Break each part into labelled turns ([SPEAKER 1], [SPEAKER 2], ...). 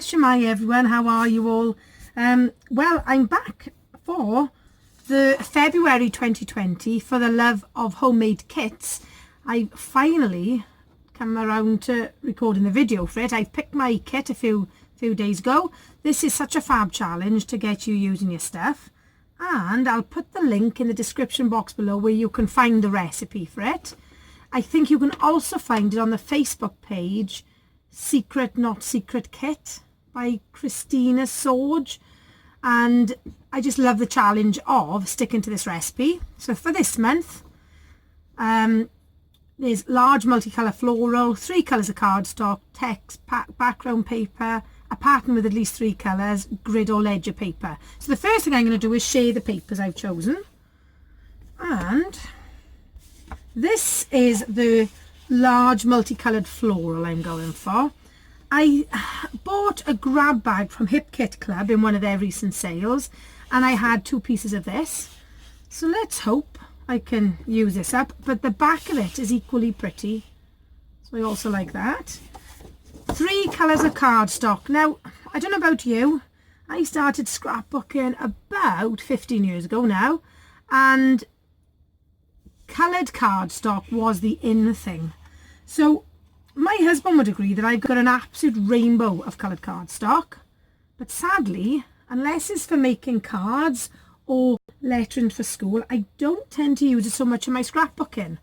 [SPEAKER 1] Shemai everyone, how are you all? Well, I'm back for the February 2020 for the love of homemade kits. I finally come around to recording the video for it. I picked my kit a few days ago. This is such a fab challenge to get you using your stuff, and I'll put the link in the description box below where you can find the recipe for it. I think you can also find it on the Facebook page Secret Not Secret Kit by Christina Sorge, and I just love the challenge of sticking to this recipe. So for this month, there's large multicolour floral, 3 colours of cardstock, text, background paper, a pattern with at least 3 colours, grid or ledger paper. So the first thing I'm going to do is share the papers I've chosen, and this is the large multicoloured floral I'm going for. I bought a grab bag from Hip Kit Club in one of their recent sales, and I had 2 pieces of this. So let's hope I can use this up, but the back of it is equally pretty, so I also like that. 3 colours of cardstock. Now, I don't know about you, I started scrapbooking about 15 years ago now, and coloured cardstock was the in thing. So my husband would agree that I've got an absolute rainbow of coloured cardstock, but sadly, unless it's for making cards or lettering for school, I don't tend to use it so much in my scrapbooking.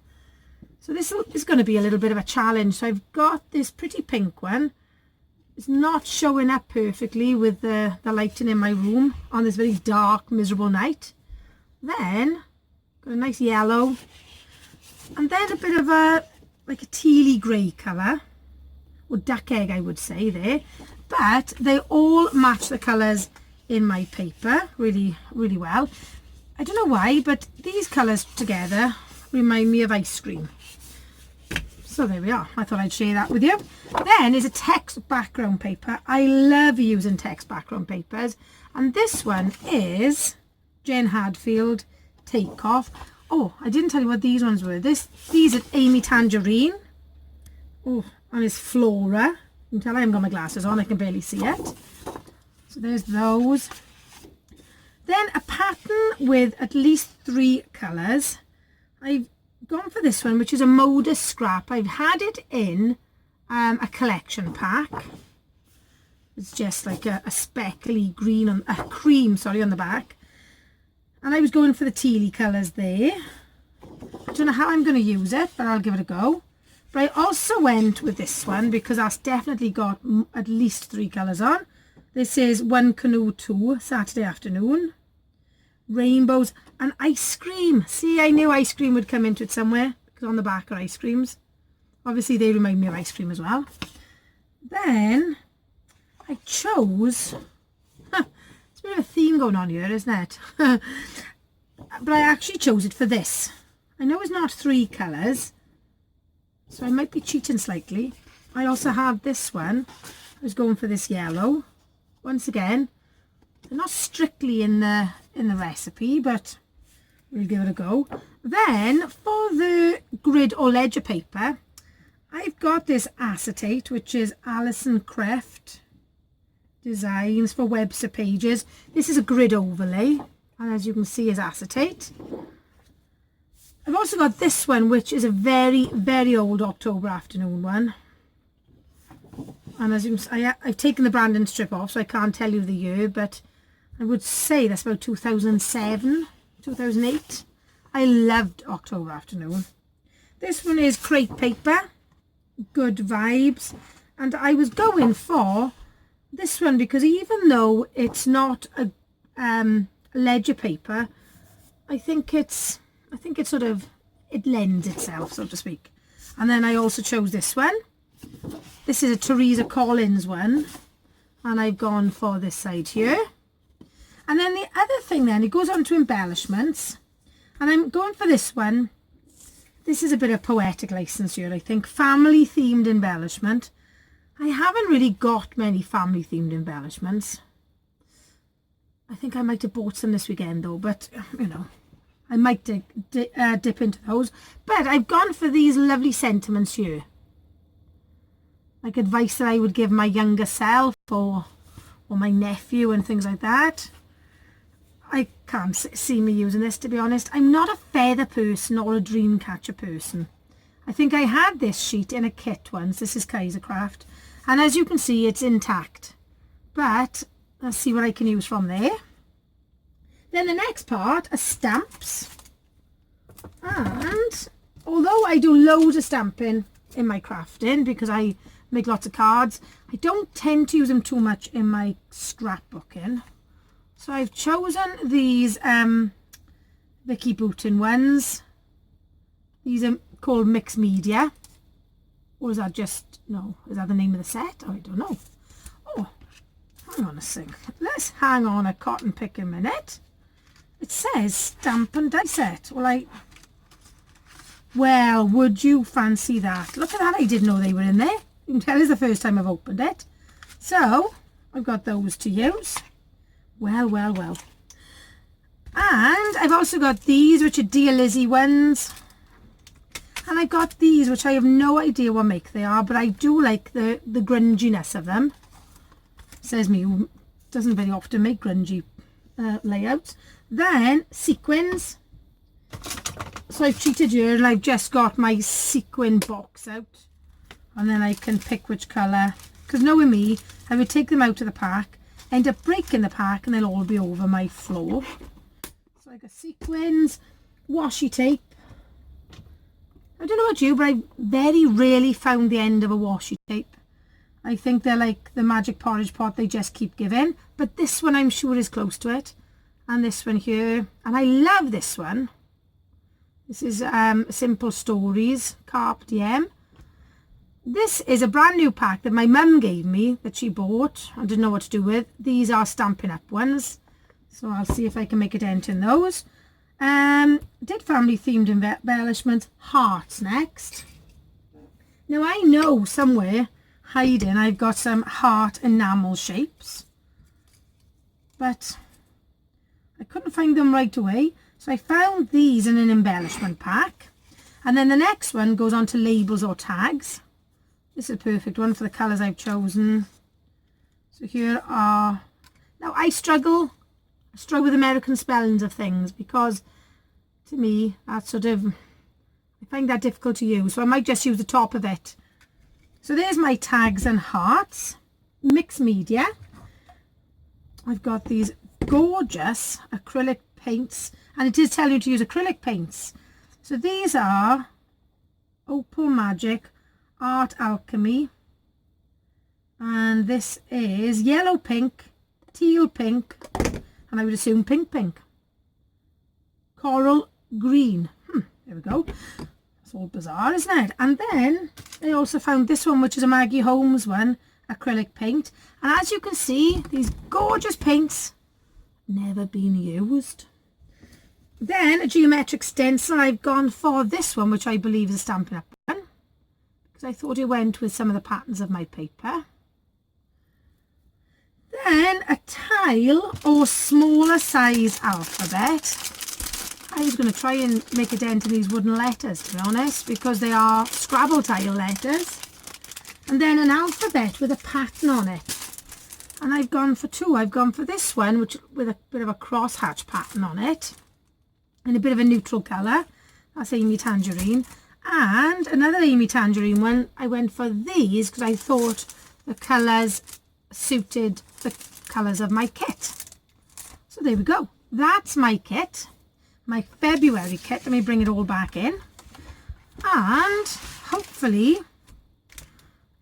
[SPEAKER 1] So this is going to be a little bit of a challenge. So I've got this pretty pink one. It's not showing up perfectly with the lighting in my room on this very dark, miserable night. Then got a nice yellow, and then a bit of a like a tealy grey colour, or duck egg I would say there, but they all match the colours in my paper really well. I don't know why, but these colours together remind me of ice cream. So there we are, I thought I'd share that with you. Then is a text background paper. I love using text background papers, and this one is Jen Hadfield Takeoff. Oh, I didn't tell you what these ones were. These are Amy Tangerine. Oh, and it's Flora. You can tell I haven't got my glasses on, I can barely see it. So there's those. Then a pattern with at least 3 colours. I've gone for this one, which is a Modus scrap. I've had it in a collection pack. It's just like a speckly green, on a cream, sorry, on the back. And I was going for the tealy colours there. I don't know how I'm going to use it, but I'll give it a go. But I also went with this one because that's definitely got at least 3 colours on. This is One Canoe 2, Saturday Afternoon. Rainbows and ice cream. See, I knew ice cream would come into it somewhere, because on the back are ice creams. Obviously, they remind me of ice cream as well. Then I chose... It's a bit of a theme going on here, isn't it? But I actually chose it for this. I know it's not 3 colours, so I might be cheating slightly. I also have this one. I was going for this yellow. Once again, they're not strictly in the recipe, but we'll give it a go. Then for the grid or ledger paper, I've got this acetate, which is Alison Creft Designs for Webster Pages. This is a grid overlay, and as you can see is acetate. I've also got this one, which is a very old October Afternoon one, and as you can see, I've taken the branding strip off, so I can't tell you the year, but I would say that's about 2007, 2008. I loved October Afternoon. This one is crepe paper, Good Vibes, and I was going for this one because even though it's not a ledger paper, I think it lends itself, so to speak. And then I also chose this one. This is a Teresa Collins one, and I've gone for this side here. And then the other thing then, it goes on to embellishments, and I'm going for this one. This is a bit of poetic license here, I think. Family themed embellishment. I haven't really got many family themed embellishments. I think I might have bought some this weekend though, but you know, I might dip into those. But I've gone for these lovely sentiments here. like advice that I would give my younger self or my nephew and things like that. I can't see me using this, to be honest. I'm not a feather person or a dream catcher person. I think I had this sheet in a kit once. This is Kaisercraft. And as you can see, it's intact. But let's see what I can use from there. Then the next part are stamps. And although I do loads of stamping in my crafting because I make lots of cards, I don't tend to use them too much in my scrapbooking. So I've chosen these Vicky Boutin ones. These are called Mixed Media. Or is that just, no, is that the name of the set? Oh, I don't know. Oh, hang on a sec. Let's hang on a cotton pick a minute. It says stamp and die set. Well, would you fancy that? Look at that, I didn't know they were in there. You can tell it's the first time I've opened it. So, I've got those to use. Well. And I've also got these, which are Dear Lizzie ones. And I've got these, which I have no idea what make they are, but I do like the grunginess of them. Says me, who doesn't very often make grungy layouts. Then, sequins. So I've cheated here and I've just got my sequin box out. And then I can pick which colour. Because knowing me, I would take them out of the pack, end up breaking the pack, and they'll all be over my floor. So I got sequins, washi tape. I don't know about you, but I very rarely found the end of a washi tape. I think they're like the magic porridge pot they just keep giving. But this one I'm sure is close to it. And this one here. And I love this one. This is Simple Stories, Carpe Diem. This is a brand new pack that my mum gave me that she bought. I didn't know what to do with. These are Stampin' Up ones. So I'll see if I can make a dent in those. Did family themed embellishments. Hearts next. Now I know somewhere hiding I've got some heart enamel shapes. But I couldn't find them right away. So I found these in an embellishment pack. And then the next one goes on to labels or tags. This is a perfect one for the colours I've chosen. So here are... Now I struggle with American spellings of things because to me that's sort of... I find that difficult to use. So I might just use the top of it. So there's my tags and hearts. Mixed Media. I've got these gorgeous acrylic paints. And it is telling you to use acrylic paints. So these are Opal Magic, Art Alchemy. And this is yellow pink, teal pink, and I would assume pink. Coral green. There we go. It's all bizarre, isn't it? And then I also found this one, which is a Maggie Holmes one, acrylic paint. And as you can see, these gorgeous paints never been used. Then a geometric stencil. I've gone for this one, which I believe is a Stampin' Up one, because I thought it went with some of the patterns of my paper. Then a tile or smaller size alphabet. I was going to try and make a dent in these wooden letters, to be honest, because they are Scrabble tile letters. And then an alphabet with a pattern on it. And I've gone for two. I've gone for this one, which with a bit of a crosshatch pattern on it. And a bit of a neutral colour. That's Amy Tangerine. And another Amy Tangerine one. I went for these because I thought the colours suited the colours of my kit. So there we go. That's my kit. My February kit. Let me bring it all back in. And hopefully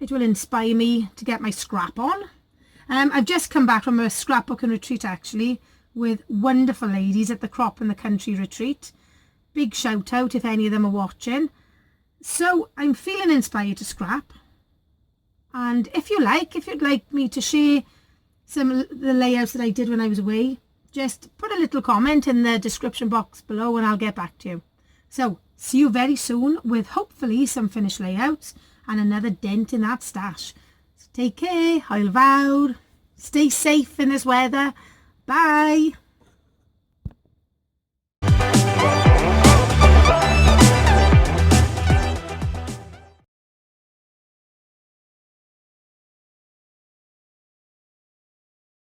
[SPEAKER 1] it will inspire me to get my scrap on. I've just come back from a scrapbooking retreat actually, with wonderful ladies at the Crop and the Country retreat. Big shout out if any of them are watching. So I'm feeling inspired to scrap. And if you'd like me to share some of the layouts that I did when I was away, just put a little comment in the description box below and I'll get back to you. So see you very soon with hopefully some finished layouts and another dent in that stash. So take care, I'll vowed. Stay safe in this weather. Bye.